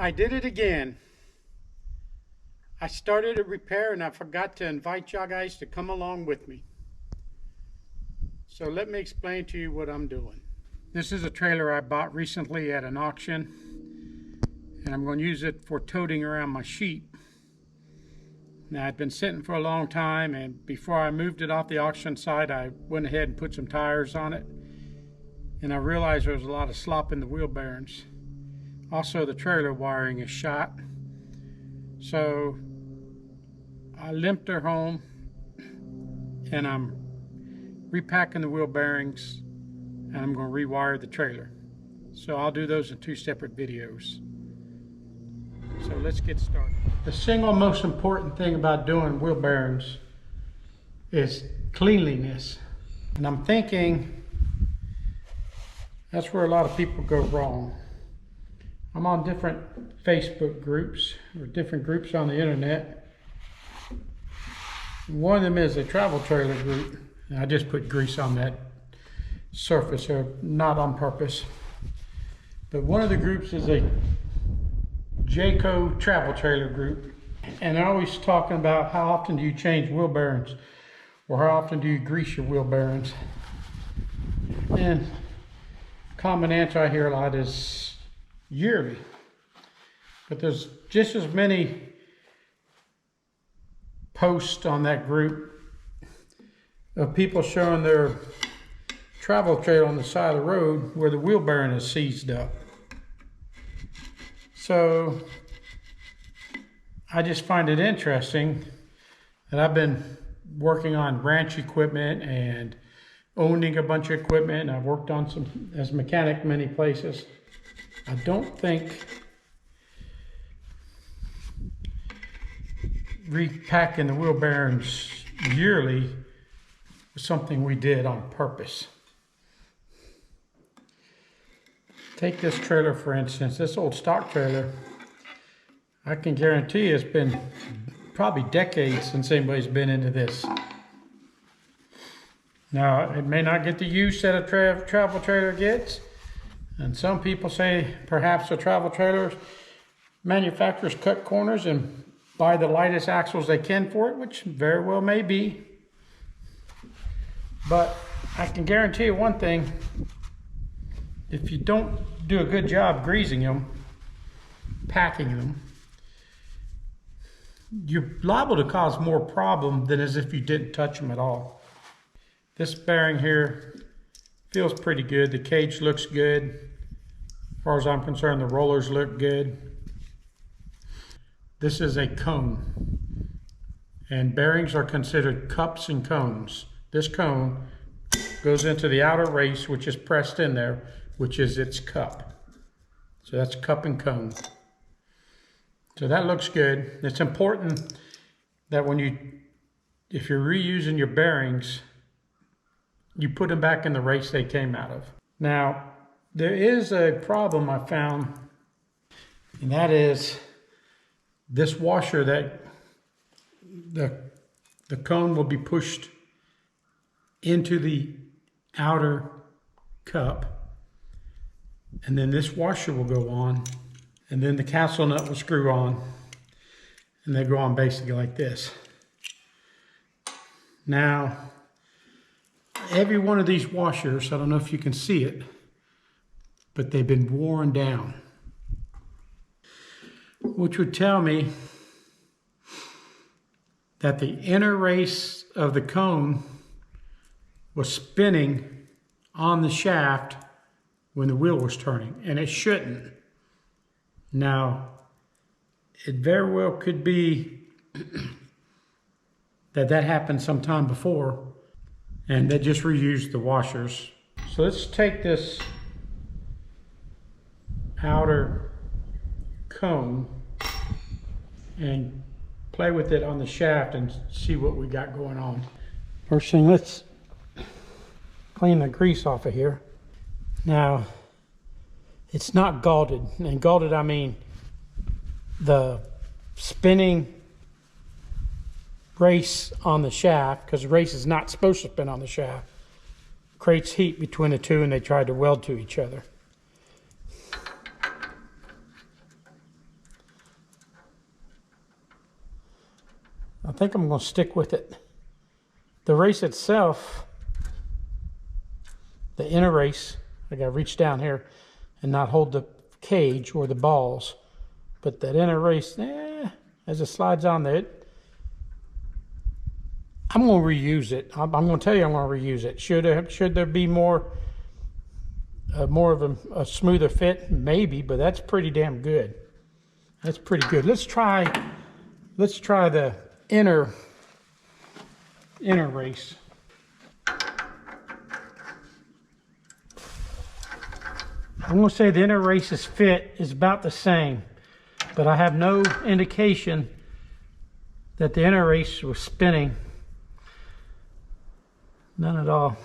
I did it again. I started a repair and I forgot to invite y'all guys to come along with me. So let me explain to you what I'm doing. This is a trailer I bought recently at an auction, and I'm going to use it for toting around my sheep. Now, I'd been sitting for a long time, and before I moved it off the auction site, I went ahead and put some tires on it, and I realized there was a lot of slop in the wheel bearings. Also, the trailer wiring is shot. So I limped her home, and I'm repacking the wheel bearings, and I'm going to rewire the trailer. So I'll do those in two separate videos. So let's get started. The single most important thing about doing wheel bearings is cleanliness. And I'm thinking that's where a lot of people go wrong. I'm on different Facebook groups or different groups on the internet. One of them is a travel trailer group. And I just put grease on that surface here, not on purpose. But one of the groups is a Jayco travel trailer group. And they're always talking about how often do you change wheel bearings or how often do you grease your wheel bearings. And common answer I hear a lot is yearly. But there's just as many posts on that group of people showing their travel trailer on the side of the road where the wheel bearing is seized up. So I just find it interesting that I've been working on ranch equipment and owning a bunch of equipment. I've worked on some as a mechanic many places. I don't think repacking the wheel bearings yearly was something we did on purpose. Take this trailer for instance, this old stock trailer. I can guarantee you it's been probably decades since anybody's been into this. Now, it may not get the use that a travel trailer gets. And some people say perhaps the travel trailers manufacturers cut corners and buy the lightest axles they can for it, which very well may be. But I can guarantee you one thing, if you don't do a good job greasing them, packing them, you're liable to cause more problem than as if you didn't touch them at all. This bearing here feels pretty good. The cage looks good. As far as I'm concerned, the rollers look good. This is a cone, and bearings are considered cups and cones. This cone goes into the outer race, which is pressed in there, which is its cup. So that's cup and cone. So that looks good. It's important that if you're reusing your bearings, you put them back in the race they came out of. Now, there is a problem I found, and that is this washer that the cone will be pushed into the outer cup, and then this washer will go on, and then the castle nut will screw on, and they go on basically like this. Now, every one of these washers, I don't know if you can see it, but they've been worn down, which would tell me that the inner race of the cone was spinning on the shaft when the wheel was turning, and it shouldn't. Now, it very well could be that happened sometime before, and they just reused the washers. So let's take this outer cone and play with it on the shaft and see what we got going on. First thing, let's clean the grease off of here. Now, it's not galded, and galded I mean the spinning race on the shaft, because the race is not supposed to spin on the shaft, creates heat between the two, and they try to weld to each other. I think I'm going to stick with it. The race itself, the inner race, I got to reach down here and not hold the cage or the balls. But that inner race, as it slides on there, I'm going to reuse it. I'm going to tell you I'm going to reuse it. Should there be more of a smoother fit? Maybe, but that's pretty damn good. That's pretty good. Let's try the inner race. I'm going to say the inner race's fit is about the same, but I have no indication that the inner race was spinning. None at all.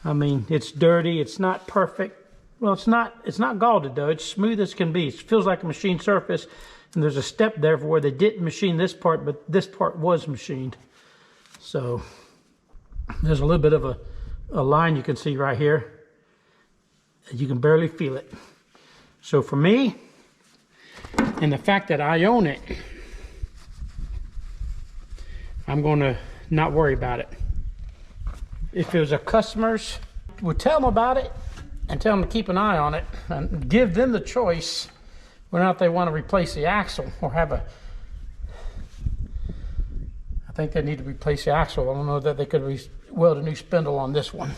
I mean, it's dirty. It's not perfect. Well, it's not galded though. It's smooth as can be. It feels like a machined surface, and there's a step there for where they didn't machine this part, but this part was machined. So there's a little bit of a line you can see right here. You can barely feel it. So for me, and the fact that I own it, I'm going to not worry about it. If it was a customer's, would tell them about it and tell them to keep an eye on it and give them the choice whether or not they want to replace the axle or have a, I think they need to replace the axle. I don't know that they could weld a new spindle on this one.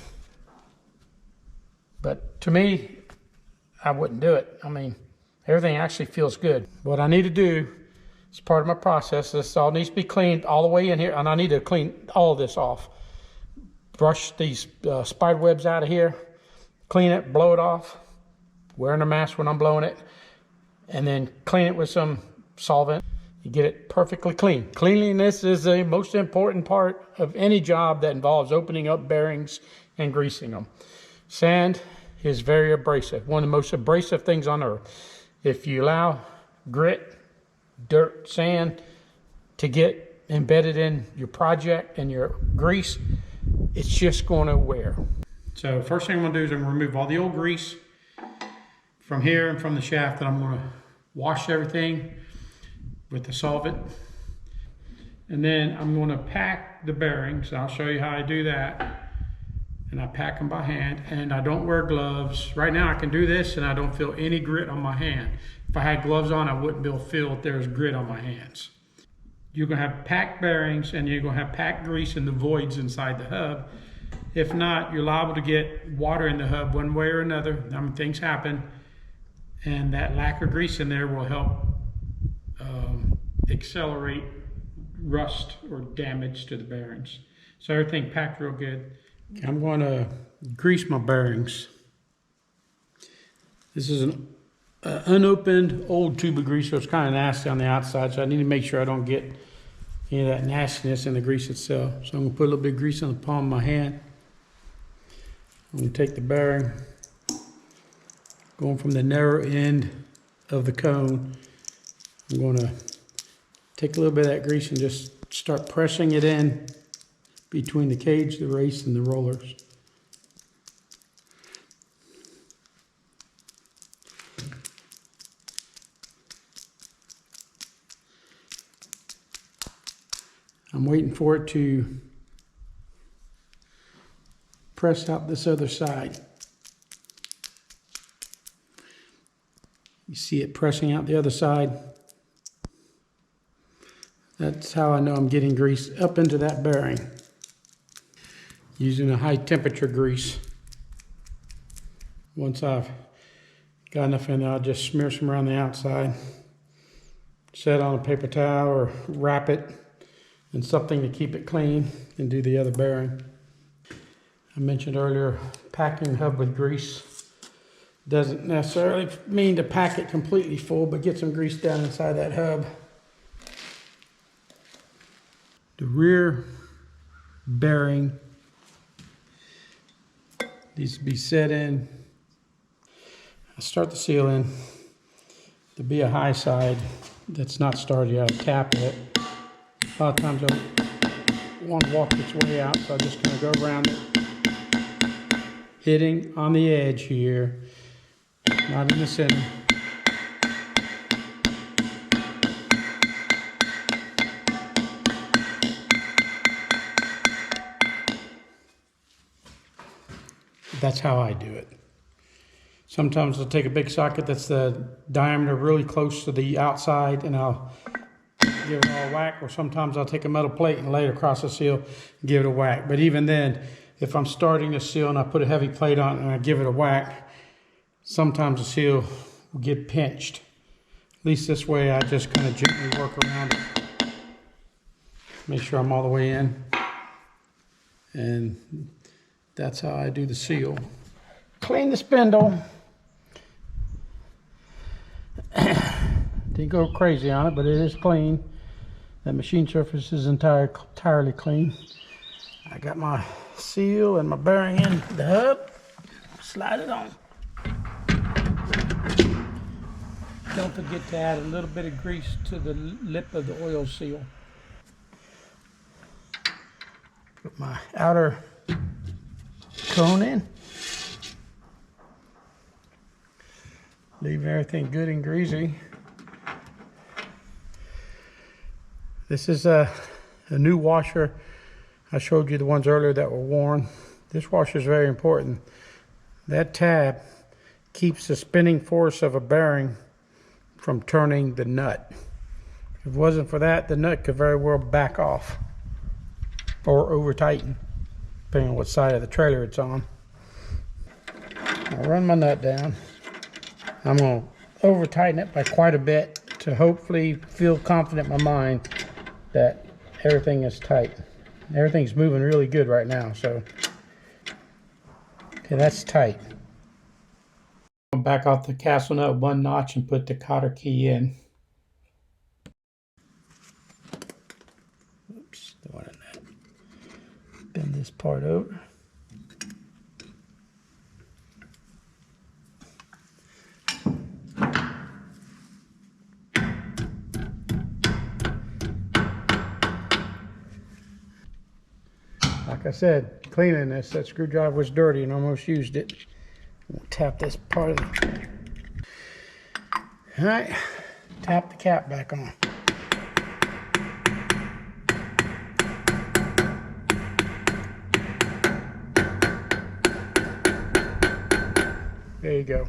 But to me, I wouldn't do it. I mean, everything actually feels good. What I need to do is part of my process. This all needs to be cleaned all the way in here, and I need to clean all of this off. Brush these spider webs out of here, clean it, blow it off, wearing a mask when I'm blowing it, and then clean it with some solvent. You get it perfectly clean. Cleanliness is the most important part of any job that involves opening up bearings and greasing them. Sand is very abrasive, one of the most abrasive things on earth. If you allow grit, dirt, sand to get embedded in your project and your grease, it's just going to wear. So first thing I'm going to do is I'm going to remove all the old grease from here and from the shaft, and I'm going to wash everything with the solvent. And then I'm going to pack the bearings. I'll show you how I do that. And I pack them by hand, and I don't wear gloves. Right now I can do this and I don't feel any grit on my hand. If I had gloves on, I wouldn't be able to feel if there's grit on my hands. You're going to have packed bearings, and you're going to have packed grease in the voids inside the hub. If not, you're liable to get water in the hub one way or another. I mean, things happen, and that lack of grease in there will help accelerate rust or damage to the bearings. So everything packed real good. I'm going to grease my bearings. This is an unopened old tube of grease, so it's kind of nasty on the outside, so I need to make sure I don't get any of that nastiness in the grease itself. So I'm going to put a little bit of grease on the palm of my hand. I'm going to take the bearing, going from the narrow end of the cone. I'm going to take a little bit of that grease and just start pressing it in between the cage, the race, and the rollers. I'm waiting for it to press out this other side. You see it pressing out the other side. That's how I know I'm getting grease up into that bearing. Using a high temperature grease. Once I've got enough in there, I'll just smear some around the outside. Set on a paper towel or wrap it in something to keep it clean, and do the other bearing. I mentioned earlier, packing the hub with grease doesn't necessarily mean to pack it completely full, but get some grease down inside that hub. The rear bearing needs to be set in. I start the seal in to be a high side that's not started yet. I tap it. A lot of times I want to walk its way out, so I'm just going to go around it, hitting on the edge here, not in the center. That's how I do it. Sometimes I'll take a big socket that's the diameter really close to the outside and I'll give it all a whack, or sometimes I'll take a metal plate and lay it across the seal and give it a whack. But even then, if I'm starting the seal and I put a heavy plate on it and I give it a whack, sometimes the seal will get pinched. At least this way I just kind of gently work around it. Make sure I'm all the way in. And that's how I do the seal. Clean the spindle. Didn't go crazy on it, but it is clean. The machine surface is entirely clean. I got my seal and my bearing in the hub. Slide it on. Don't forget to add a little bit of grease to the lip of the oil seal. Put my outer cone in. Leave everything good and greasy. This is a new washer. I showed you the ones earlier that were worn. This washer is very important. That tab keeps the spinning force of a bearing from turning the nut. If it wasn't for that, the nut could very well back off or over tighten, depending on what side of the trailer it's on. I'll run my nut down. I'm going to over tighten it by quite a bit to hopefully feel confident in my mind that everything is tight. Everything's moving really good right now, so okay, that's tight. I'll back off the castle nut one notch and put the cotter key in. Oops, don't want to bend this part over. Like I said, cleaning this, that screwdriver was dirty and almost used it. We'll tap this part of it. All right, tap the cap back on. There you go.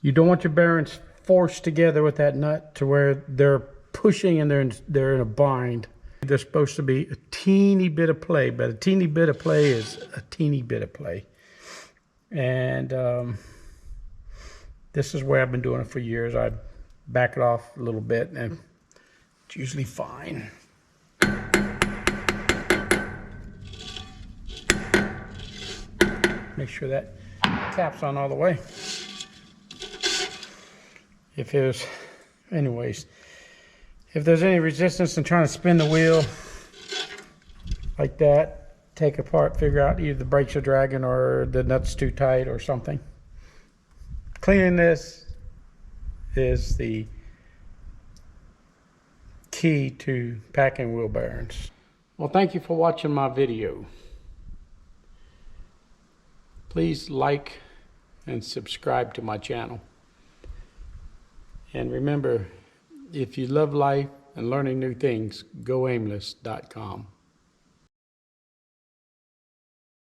You don't want your bearings forced together with that nut to where they're pushing and they're in a bind. There's supposed to be a teeny bit of play, but a teeny bit of play is a teeny bit of play. And this is where I've been doing it for years. I back it off a little bit and it's usually fine. Make sure that cap's on all the way. If there's any resistance in trying to spin the wheel like that, take apart, figure out either the brakes are dragging or the nut's too tight or something. Cleaning this is the key to packing wheel bearings. Well, thank you for watching my video. Please like and subscribe to my channel. And remember, if you love life and learning new things, go aimless.com.